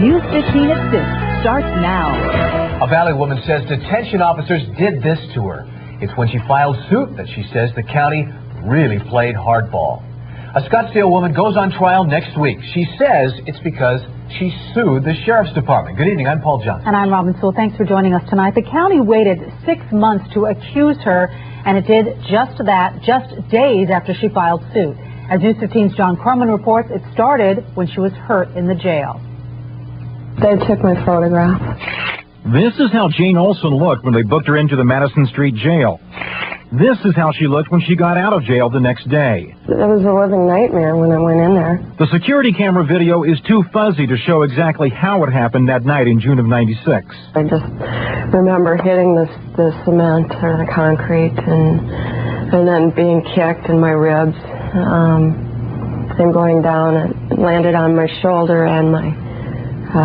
News 15 at 6 starts now. A Valley woman says detention officers did this to her. It's when she filed suit that she says the county really played hardball. A Scottsdale woman goes on trial next week. She says it's because she sued the sheriff's department. Good evening, I'm Paul Johnson. And I'm Robin Sewell. Thanks for joining us tonight. The county waited 6 months to accuse her, and it did just that, just days after she filed suit. As News 15's John Corman reports, it started when she was hurt in the jail. They took my photograph. This is how Jane Olson looked when they booked her into the Madison Street jail. This is how she looked when she got out of jail the next day. It was a living nightmare when I went in there. The security camera video is too fuzzy to show exactly how it happened that night in June of '96. I just remember hitting the cement or the concrete and then being kicked in my ribs and going down and landed on my shoulder and my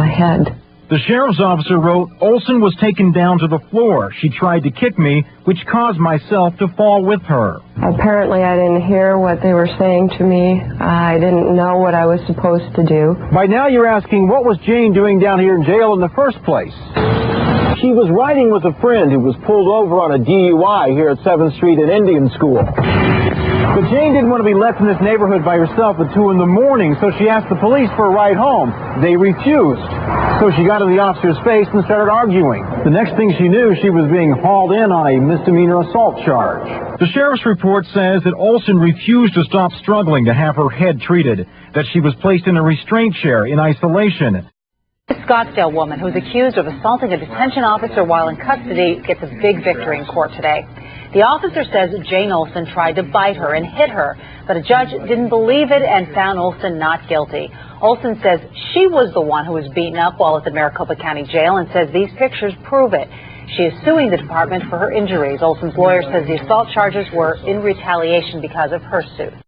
head. The sheriff's officer wrote, "Olson was taken down to the floor. She tried to kick me, which caused myself to fall with her." Apparently I didn't hear what they were saying to me. I didn't know what I was supposed to do. By now you're asking, what was Jane doing down here in jail in the first place? She was riding with a friend who was pulled over on a DUI here at 7th Street and Indian School. But Jane didn't want to be left in this neighborhood by herself at 2 in the morning, so she asked the police for a ride home. They refused. So she got in the officer's face and started arguing. The next thing she knew, she was being hauled in on a misdemeanor assault charge. The sheriff's report says that Olson refused to stop struggling to have her head treated, that she was placed in a restraint chair in isolation. A Scottsdale woman who is accused of assaulting a detention officer while in custody gets a big victory in court today. The officer says Jane Olson tried to bite her and hit her, but a judge didn't believe it and found Olson not guilty. Olson says she was the one who was beaten up while at the Maricopa County Jail and says these pictures prove it. She is suing the department for her injuries. Olson's lawyer says the assault charges were in retaliation because of her suit.